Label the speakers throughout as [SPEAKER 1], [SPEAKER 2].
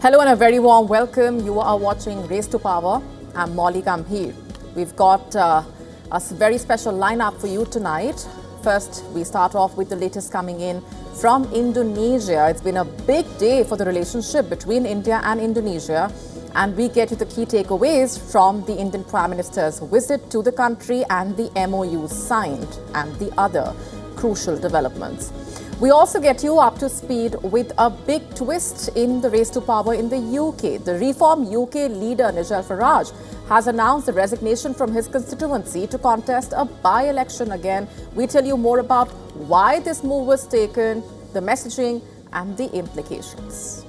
[SPEAKER 1] Hello and a very warm welcome. You are watching Race to Power. I'm Molly Gambhir. We've got a very special lineup for you tonight. First, we start off with the latest coming in from Indonesia. It's been a big day for the relationship between India and Indonesia. And we get you the key takeaways from the Indian Prime Minister's visit to the country and the MOU signed and the other crucial developments. We also get you up to speed with a big twist in the race to power in the UK. The Reform UK leader Nigel Farage has announced the resignation from his constituency to contest a by-election again. We tell you more about why this move was taken, the messaging and the implications.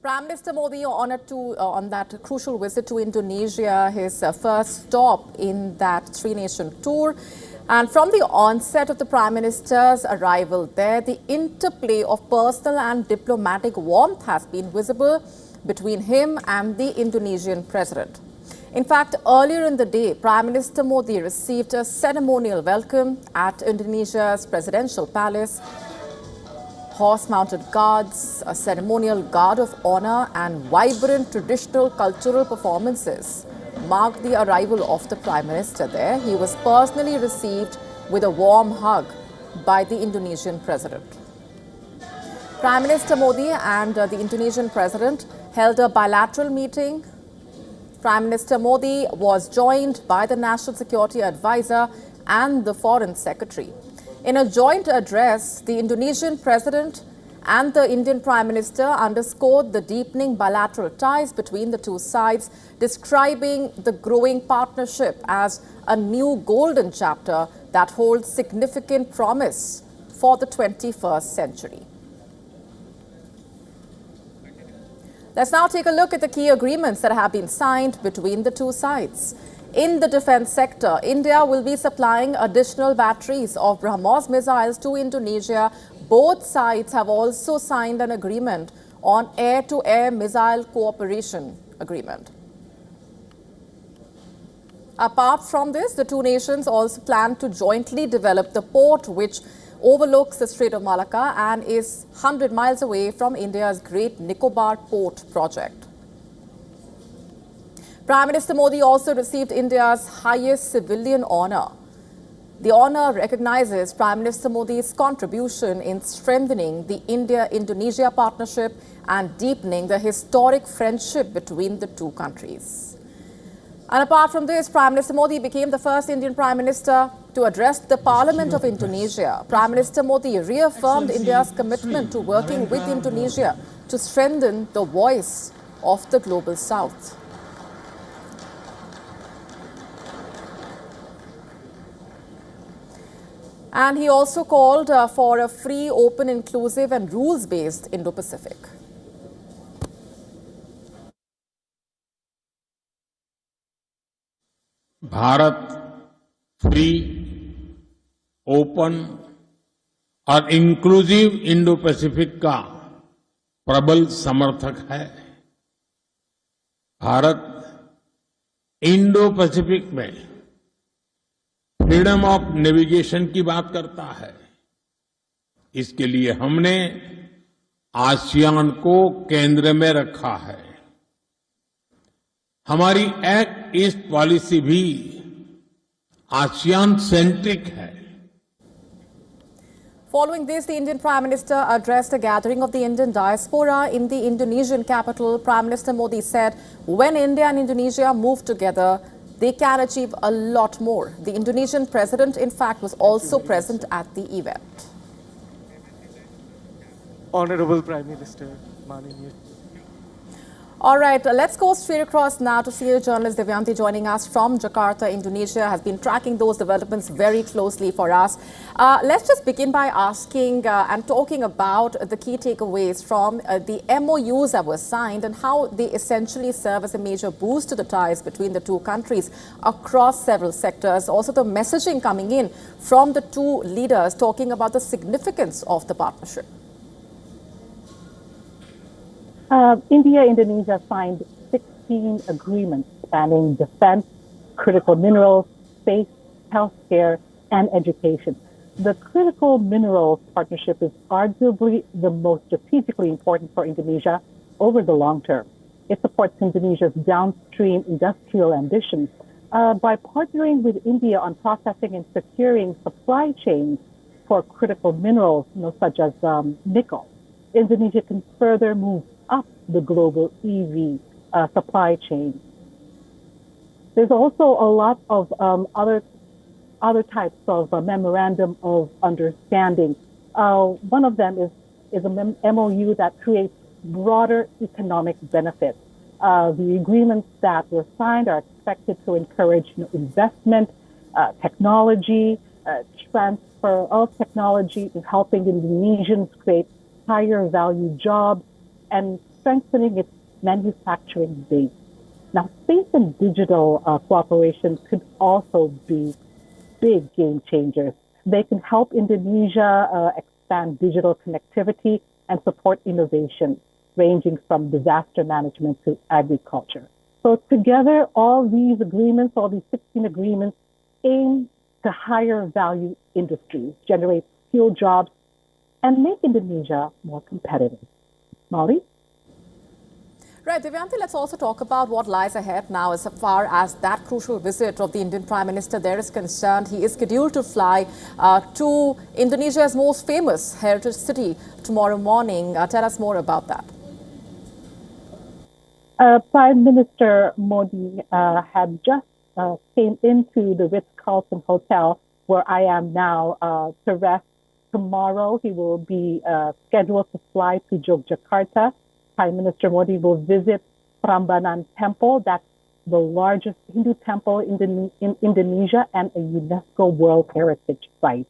[SPEAKER 1] Prime Minister Modi on that crucial visit to Indonesia, his first stop in that three-nation tour. And from the onset of the Prime Minister's arrival there, the interplay of personal and diplomatic warmth has been visible between him and the Indonesian president. In fact, earlier in the day, Prime Minister Modi received a ceremonial welcome at Indonesia's presidential palace. Horse-mounted guards, a ceremonial guard of honor and vibrant traditional cultural performances marked the arrival of the Prime Minister there. He was personally received with a warm hug by the Indonesian President. Prime Minister Modi and the Indonesian President held a bilateral meeting. Prime Minister Modi was joined by the National Security Advisor and the Foreign Secretary. In a joint address, the Indonesian President and the Indian Prime Minister underscored the deepening bilateral ties between the two sides, describing the growing partnership as a new golden chapter that holds significant promise for the 21st century. Let's now take a look at the key agreements that have been signed between the two sides. In the defense sector, India will be supplying additional batteries of BrahMos missiles to Indonesia. Both sides have also signed an agreement on air-to-air missile cooperation agreement. Apart from this, the two nations also plan to jointly develop the port which overlooks the Strait of Malacca and is 100 miles away from India's Great Nicobar Port project. Prime Minister Modi also received India's highest civilian honor. The honor recognizes Prime Minister Modi's contribution in strengthening the India-Indonesia partnership and deepening the historic friendship between the two countries. And apart from this, Prime Minister Modi became the first Indian Prime Minister to address the Parliament of Indonesia. Prime Minister Modi reaffirmed India's commitment to working with Indonesia to strengthen the voice of the Global South. And he also called for a free, open, inclusive and rules-based Indo-Pacific.
[SPEAKER 2] Bharat free, open और inclusive Indo Pacific का प्रबल समर्थक है। Bharat Indo Pacific में freedom of navigation की बात करता है। इसके लिए हमने आसियान को केंद्र में रखा है। हमारी एक्ट ईस्ट पॉलिसी भी आसियान सेंट्रिक है।
[SPEAKER 1] Following this, the Indian Prime Minister addressed a gathering of the Indian diaspora in the Indonesian capital. Prime Minister Modi said, when India and Indonesia move together, they can achieve a lot more. The Indonesian president, in fact, was also present at the event.
[SPEAKER 3] Honorable Prime Minister, Manini.
[SPEAKER 1] All right, let's go straight across now to senior journalist Devyanti joining us from Jakarta, Indonesia, has been tracking those developments very closely for us. Let's just begin by asking and talking about the key takeaways from the MOUs that were signed and how they essentially serve as a major boost to the ties between the two countries across several sectors. Also, the messaging coming in from the two leaders talking about the significance of the partnership.
[SPEAKER 4] India, Indonesia signed 16 agreements spanning defense, critical minerals, space, healthcare, and education. The critical minerals partnership is arguably the most strategically important for Indonesia over the long term. It supports Indonesia's downstream industrial ambitions. By partnering with India on processing and securing supply chains for critical minerals, such as nickel, Indonesia can further move up the global EV supply chain. There's also a lot of other types of memorandum of understanding. One of them is a MOU that creates broader economic benefits. The agreements that were signed are expected to encourage investment, technology, transfer of technology, helping Indonesians create higher value jobs and strengthening its manufacturing base. Now, space and digital cooperation could also be big game changers. They can help Indonesia expand digital connectivity and support innovation, ranging from disaster management to agriculture. So together, all these 16 agreements, aim to higher value industries, generate skilled jobs, and make Indonesia more competitive. Molly?
[SPEAKER 1] Right, Divyanti, let's also talk about what lies ahead now as far as that crucial visit of the Indian Prime Minister there is concerned. He is scheduled to fly to Indonesia's most famous heritage city tomorrow morning. Tell us more about that.
[SPEAKER 4] Prime Minister Modi had just came into the Ritz-Carlton Hotel, where I am now, to rest. Tomorrow, he will be scheduled to fly to Yogyakarta. Prime Minister Modi will visit Prambanan Temple. That's the largest Hindu temple in Indonesia and a UNESCO World Heritage Site.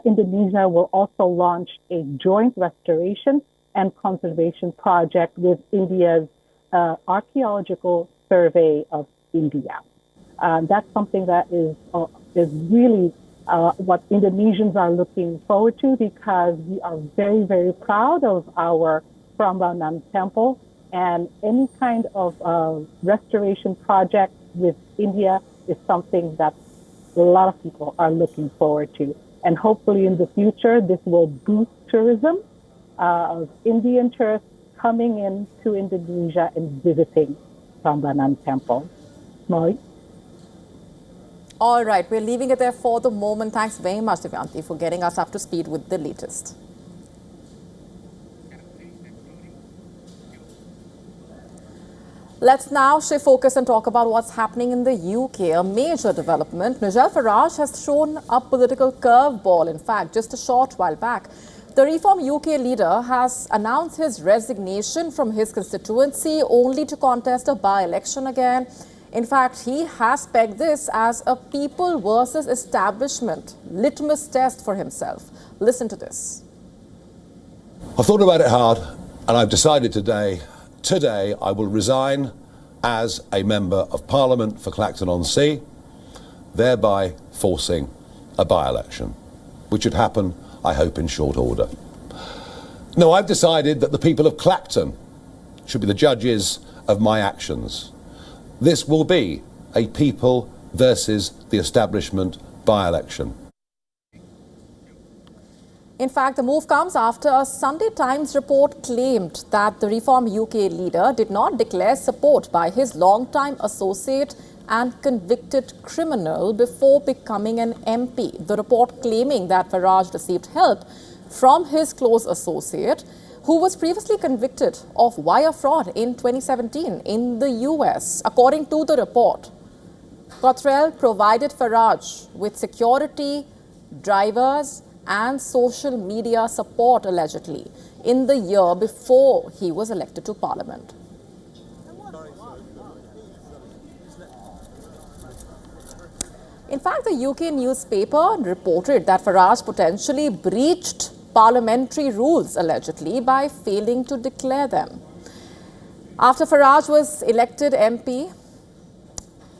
[SPEAKER 4] Indonesia will also launch a joint restoration and conservation project with India's Archaeological Survey of India. That's something that is really what Indonesians are looking forward to, because we are very, very proud of our Prambanan Temple, and any kind of restoration project with India is something that a lot of people are looking forward to. And hopefully in the future, this will boost tourism of Indian tourists coming into Indonesia and visiting Prambanan Temple. Molly?
[SPEAKER 1] All right, we're leaving it there for the moment. Thanks very much, Divyanti, for getting us up to speed with the latest. Let's now shift focus and talk about what's happening in the UK, a major development. Nigel Farage has thrown a political curveball, in fact, just a short while back. The Reform UK leader has announced his resignation from his constituency only to contest a by-election again. In fact, he has pegged this as a people versus establishment litmus test for himself. Listen to this.
[SPEAKER 5] I've thought about it hard, and I've decided today I will resign as a Member of Parliament for Clacton-on-Sea, thereby forcing a by-election, which would happen, I hope, in short order. No, I've decided that the people of Clacton should be the judges of my actions. This will be a people versus the establishment by-election.
[SPEAKER 1] In fact, the move comes after a Sunday Times report claimed that the Reform UK leader did not declare support by his longtime associate and convicted criminal before becoming an MP. The report claiming that Farage received help from his close associate, who was previously convicted of wire fraud in 2017 in the US. According to the report, Cottrell provided Farage with security, drivers, and social media support, allegedly, in the year before he was elected to Parliament. In fact, the UK newspaper reported that Farage potentially breached parliamentary rules, allegedly, by failing to declare them. After Farage was elected MP,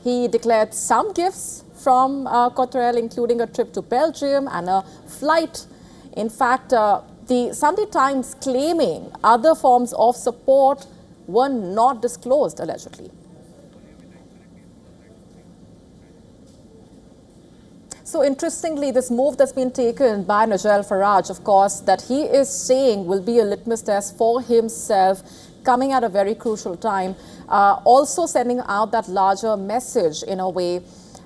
[SPEAKER 1] he declared some gifts from Cottrell, including a trip to Belgium and a flight. In fact, the Sunday Times claiming other forms of support were not disclosed, allegedly. So interestingly, this move that's been taken by Nigel Farage, of course, that he is saying will be a litmus test for himself, coming at a very crucial time, also sending out that larger message in a way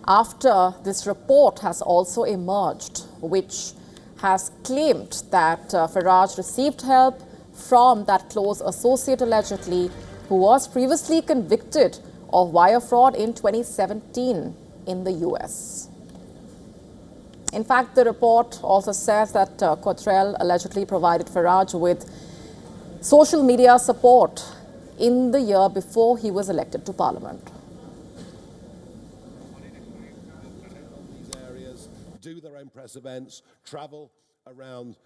[SPEAKER 1] after this report has also emerged, which has claimed that Farage received help from that close associate, allegedly, who was previously convicted of wire fraud in 2017 in the US. In fact, the report also says that Cottrell allegedly provided Farage with social media support in the year before he was elected to Parliament.
[SPEAKER 5] These areas do their own press events, travel around.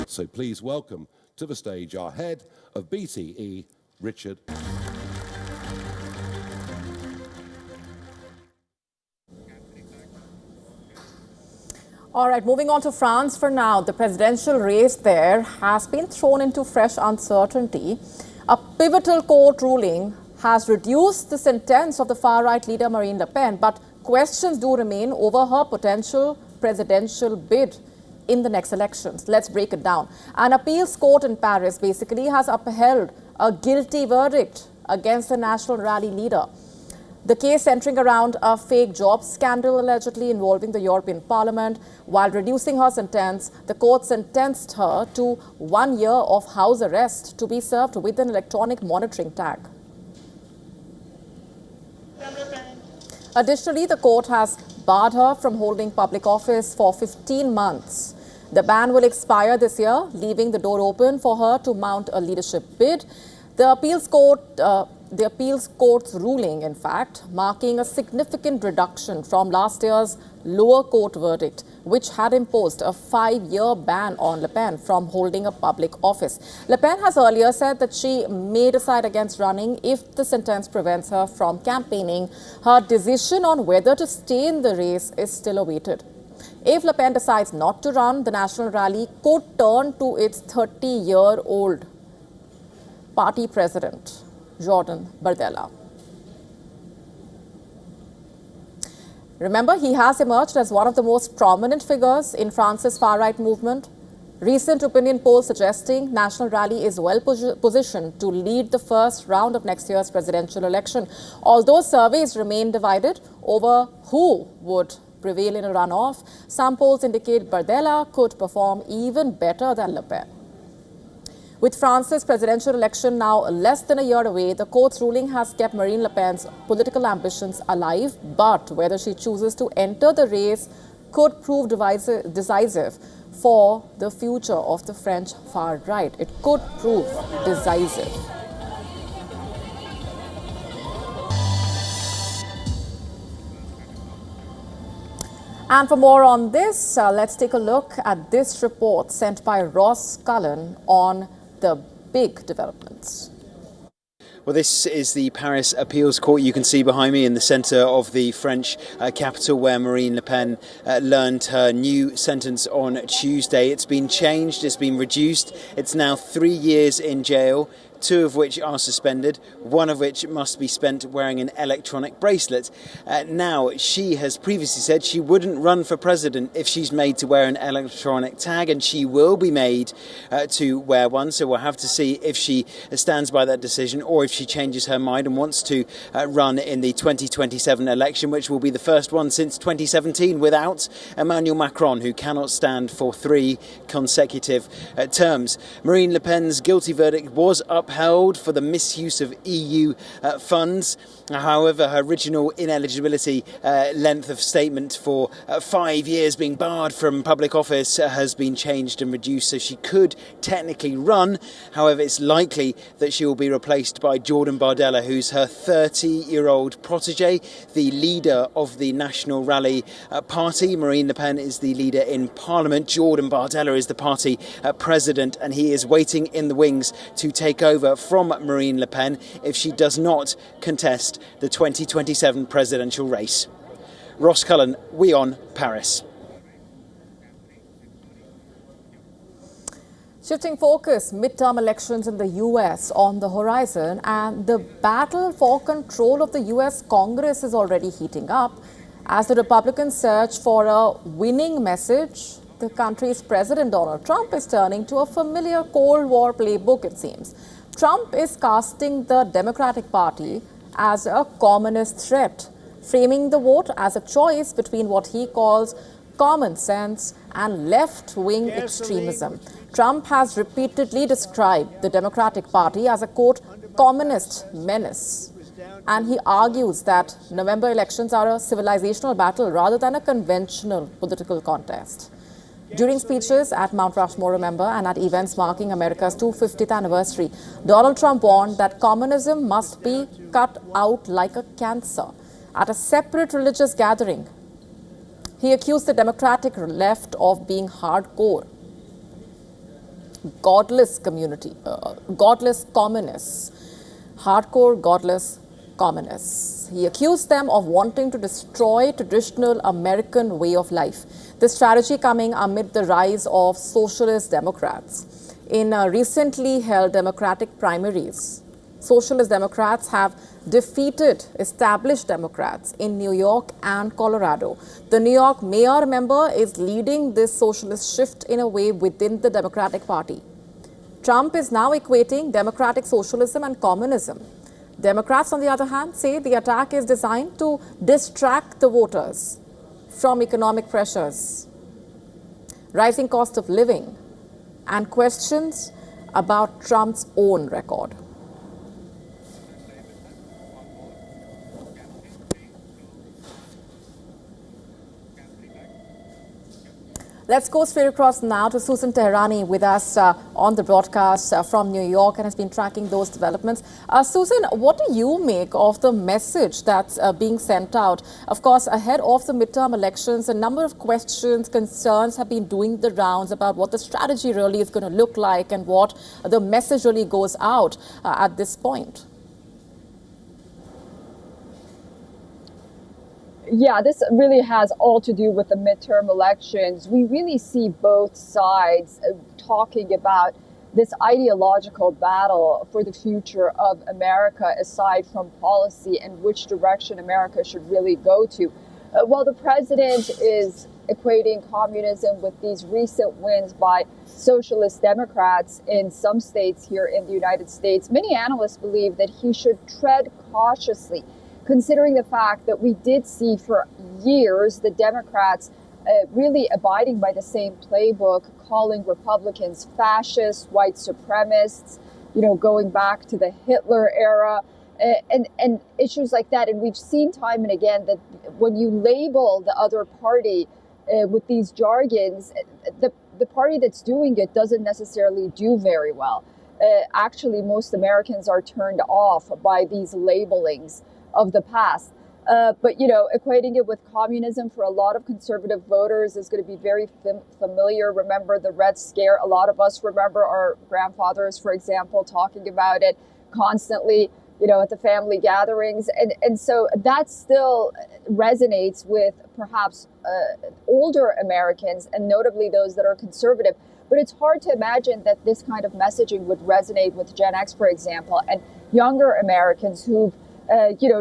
[SPEAKER 5] So please welcome to the stage our head of BTE, Richard.
[SPEAKER 1] All right, moving on to France for now. The presidential race there has been thrown into fresh uncertainty. A pivotal court ruling has reduced the sentence of the far-right leader Marine Le Pen, but questions do remain over her potential presidential bid in the next elections. Let's break it down. An appeals court in Paris basically has upheld a guilty verdict against the National Rally leader. The case centering around a fake job scandal allegedly involving the European Parliament. While reducing her sentence, the court sentenced her to 1 year of house arrest to be served with an electronic monitoring tag. Additionally, the court has barred her from holding public office for 15 months. The ban will expire this year, leaving the door open for her to mount a leadership bid. The appeals court's ruling, in fact, marking a significant reduction from last year's lower court verdict, which had imposed a 5-year ban on Le Pen from holding a public office. Le Pen has earlier said that she may decide against running if the sentence prevents her from campaigning. Her decision on whether to stay in the race is still awaited. If Le Pen decides not to run, the National Rally could turn to its 30-year-old party president, Jordan Bardella. Remember, he has emerged as one of the most prominent figures in France's far-right movement. Recent opinion polls suggesting National Rally is well positioned to lead the first round of next year's presidential election, although surveys remain divided over who would prevail in a runoff. Some polls indicate Bardella could perform even better than Le Pen. With France's presidential election now less than a year away, the court's ruling has kept Marine Le Pen's political ambitions alive, but whether she chooses to enter the race could prove decisive for the future of the French far right. It could prove decisive. And for more on this, let's take a look at this report sent by Ross Cullen on the big developments.
[SPEAKER 6] Well, this is the Paris Appeals Court you can see behind me in the centre of the French capital, where Marine Le Pen learned her new sentence on Tuesday. It's been changed, it's been reduced. It's now 3 years in jail, 2 of which are suspended, 1 of which must be spent wearing an electronic bracelet. Now, she has previously said she wouldn't run for president if she's made to wear an electronic tag, and she will be made to wear one. So we'll have to see if she stands by that decision or if she changes her mind and wants to run in the 2027 election, which will be the first one since 2017 without Emmanuel Macron, who cannot stand for 3 consecutive terms. Marine Le Pen's guilty verdict was upheld for the misuse of EU funds. However, her original ineligibility length of statement for 5 years being barred from public office has been changed and reduced, so she could technically run. However, it's likely that she will be replaced by Jordan Bardella, who's her 30-year-old protege, the leader of the National Rally party. Marine Le Pen is the leader in Parliament. Jordan Bardella is the party president, and he is waiting in the wings to take over over from Marine Le Pen if she does not contest the 2027 presidential race. Ross Cullen, WION, Paris.
[SPEAKER 1] Shifting focus, midterm elections in the US on the horizon, and the battle for control of the US Congress is already heating up as the Republicans search for a winning message. The country's President Donald Trump is turning to a familiar Cold War playbook, it seems. Trump is casting the Democratic Party as a communist threat, framing the vote as a choice between what he calls common sense and left-wing extremism. Trump has repeatedly described the Democratic Party as a, quote, communist menace. And he argues that November elections are a civilizational battle rather than a conventional political contest. During speeches at Mount Rushmore, remember, and at events marking America's 250th anniversary, Donald Trump warned that communism must be cut out like a cancer. At a separate religious gathering, he accused the Democratic left of being hardcore, godless godless communists, hardcore godless communists. He accused them of wanting to destroy traditional American way of life. This strategy coming amid the rise of socialist Democrats. In recently held Democratic primaries, Socialist Democrats have defeated established Democrats in New York and Colorado. The New York mayor, remember, is leading this socialist shift in a way within the Democratic Party. Trump is now equating democratic socialism and communism. Democrats, on the other hand, say the attack is designed to distract the voters from economic pressures, rising cost of living, and questions about Trump's own record. Let's go straight across now to Susan Teherani with us on the broadcast from New York and has been tracking those developments. Susan, what do you make of the message that's being sent out? Of course, ahead of the midterm elections, a number of questions, concerns have been doing the rounds about what the strategy really is going to look like and what the message really goes out at this point.
[SPEAKER 7] Yeah, this really has all to do with the midterm elections. We really see both sides talking about this ideological battle for the future of America, aside from policy and which direction America should really go to. While the president is equating communism with these recent wins by socialist Democrats in some states here in the United States, many analysts believe that he should tread cautiously, considering the fact that we did see for years the Democrats really abiding by the same playbook, calling Republicans fascists, white supremacists, going back to the Hitler era, and issues like that. And we've seen time and again that when you label the other party with these jargons, the party that's doing it doesn't necessarily do very well. Actually, most Americans are turned off by these labelings of the past. But, equating it with communism for a lot of conservative voters is going to be very familiar. Remember the Red Scare? A lot of us remember our grandfathers, for example, talking about it constantly, at the family gatherings. And so that still resonates with perhaps older Americans, and notably those that are conservative. But it's hard to imagine that this kind of messaging would resonate with Gen X, for example, and younger Americans who've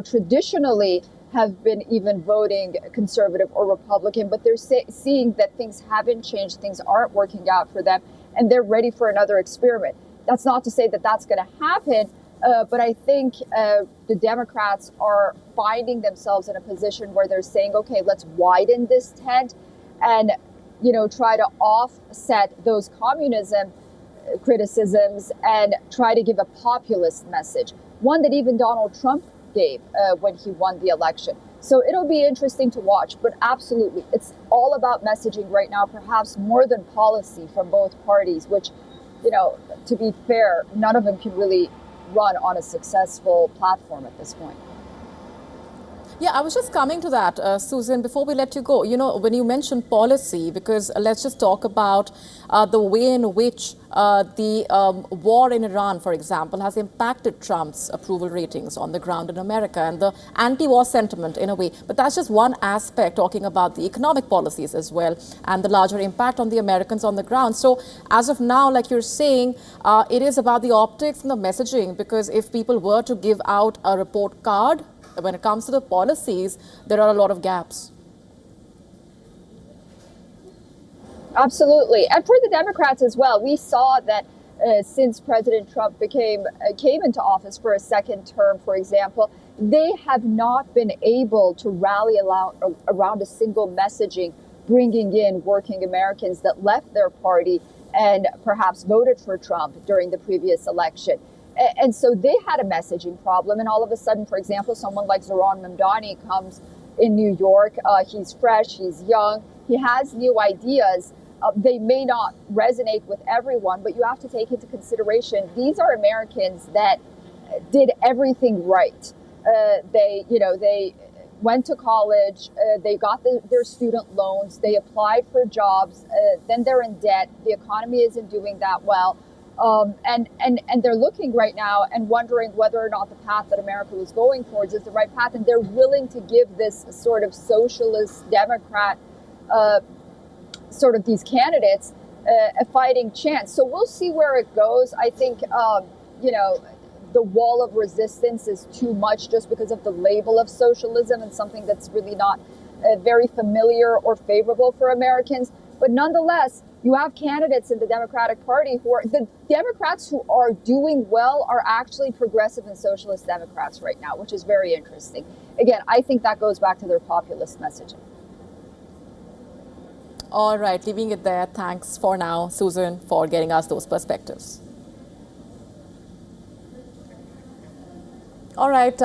[SPEAKER 7] traditionally have been even voting conservative or Republican, but they're seeing that things haven't changed, things aren't working out for them, and they're ready for another experiment. That's not to say that that's going to happen, but I think the Democrats are finding themselves in a position where they're saying, okay, let's widen this tent and, try to offset those communism criticisms and try to give a populist message, one that even Donald Trump gave when he won the election. So it'll be interesting to watch, but absolutely, it's all about messaging right now, perhaps more than policy from both parties, which, to be fair, none of them can really run on a successful platform at this point.
[SPEAKER 1] Yeah, I was just coming to that, Susan, before we let you go. You know, when you mentioned policy, because let's just talk about the way in which the war in Iran, for example, has impacted Trump's approval ratings on the ground in America and the anti-war sentiment in a way. But that's just one aspect, talking about the economic policies as well and the larger impact on the Americans on the ground. So as of now, like you're saying, it is about the optics and the messaging, because if people were to give out a report card, when it comes to the policies, there are a lot of gaps.
[SPEAKER 7] Absolutely. And for the Democrats as well, we saw that since President Trump came into office for a second term, for example, they have not been able to rally around a single messaging, bringing in working Americans that left their party and perhaps voted for Trump during the previous election. And so they had a messaging problem. And all of a sudden, for example, someone like Zohran Mamdani comes in New York. He's fresh, he's young, he has new ideas. They may not resonate with everyone, but you have to take into consideration these are Americans that did everything right. They went to college, they got their student loans, they applied for jobs, then they're in debt. The economy isn't doing that well. And they're looking right now and wondering whether or not the path that America was going towards is the right path. And they're willing to give this sort of socialist Democrat, sort of these candidates, a fighting chance. So we'll see where it goes. I think, the wall of resistance is too much just because of the label of socialism and something that's really not very familiar or favorable for Americans. But nonetheless, you have candidates in the Democratic Party the Democrats who are doing well are actually progressive and socialist Democrats right now, which is very interesting. Again, I think that goes back to their populist messaging.
[SPEAKER 1] All right, leaving it there. Thanks for now, Susan, for getting us those perspectives. All right.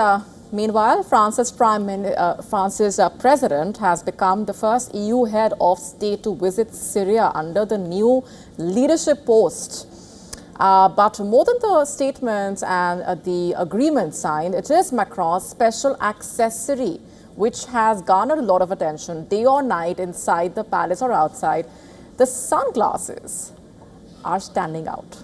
[SPEAKER 1] Meanwhile, France's president has become the first EU head of state to visit Syria under the new leadership post. But more than the statements and the agreement signed, it is Macron's special accessory, which has garnered a lot of attention day or night inside the palace or outside. The sunglasses are standing out.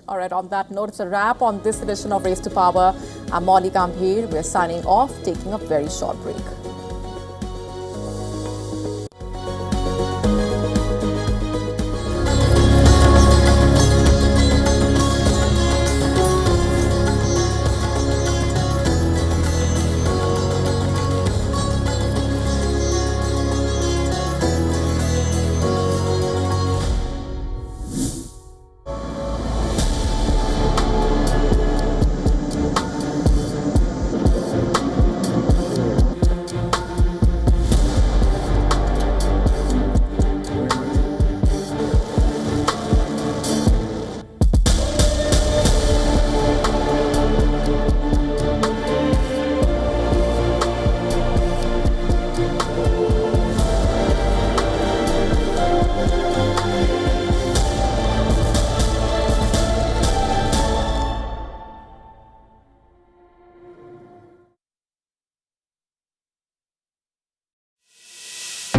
[SPEAKER 1] All right, on that note, it's a wrap on this edition of Race to Power. I'm Molly Gambhir. We're signing off, taking a very short break.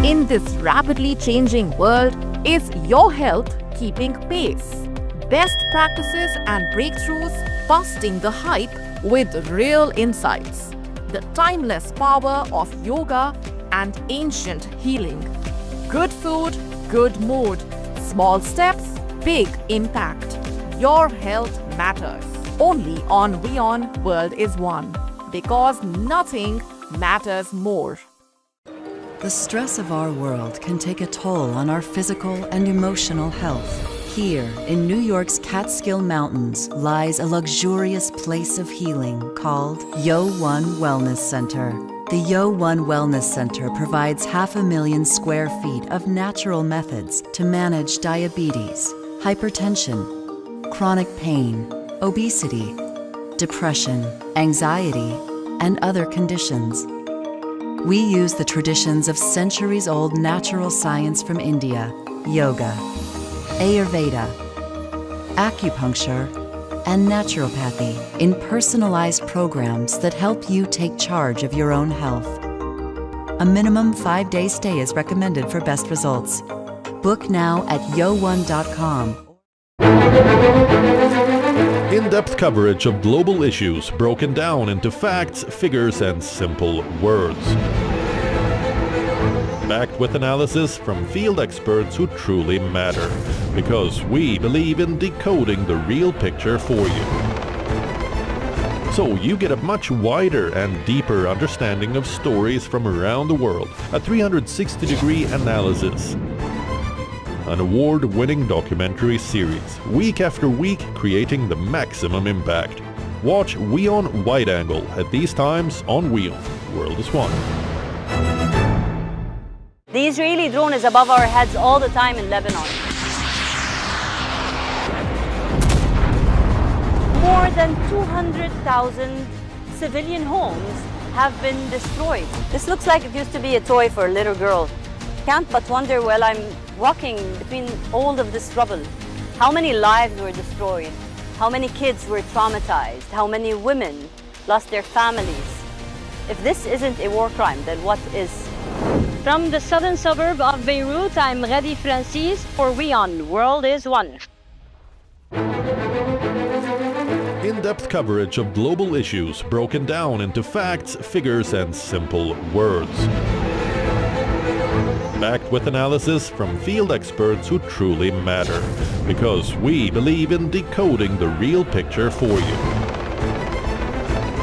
[SPEAKER 1] In this rapidly changing world, is your health keeping pace? Best practices and breakthroughs busting the hype with real insights. The timeless power of yoga and ancient healing. Good food, good mood. Small steps, big impact. Your health matters. Only on WION World is One. Because nothing matters more.
[SPEAKER 8] The stress of our world can take a toll on our physical and emotional health. Here, in New York's Catskill Mountains, lies a luxurious place of healing called WION Wellness Center. The WION Wellness Center provides 500,000 square feet of natural methods to manage diabetes, hypertension, chronic pain, obesity, depression, anxiety, and other conditions. We use the traditions of centuries-old natural science from India, yoga, Ayurveda, acupuncture, and naturopathy in personalized programs that help you take charge of your own health. A minimum 5-day stay is recommended for best results. Book now at yo1.com.
[SPEAKER 9] In-depth coverage of global issues broken down into facts, figures, and simple words. Backed with analysis from field experts who truly matter, because we believe in decoding the real picture for you. So you get a much wider and deeper understanding of stories from around the world, a 360-degree analysis. An award-winning documentary series, week after week creating the maximum impact. Watch WION Wide Angle at these times on WION World is One.
[SPEAKER 10] The Israeli drone is above our heads all the time in Lebanon. More than 200,000 civilian homes have been destroyed. This looks like it used to be a toy for a little girl. Can't but wonder while I'm walking between all of this rubble, how many lives were destroyed, how many kids were traumatized, how many women lost their families. If this isn't a war crime, then what is? From the southern suburb of Beirut, I'm Radi Francis for WION World is One.
[SPEAKER 9] In-depth coverage of global issues broken down into facts, figures, and simple words. Backed with analysis from field experts who truly matter, because we believe in decoding the real picture for you.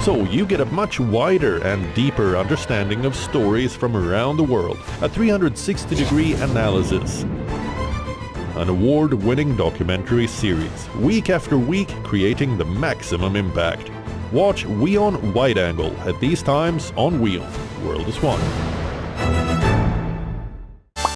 [SPEAKER 9] So you get a much wider and deeper understanding of stories from around the world, a 360-degree analysis. An award-winning documentary series, week after week creating the maximum impact. Watch WION Wide Angle at these times on WION World is One.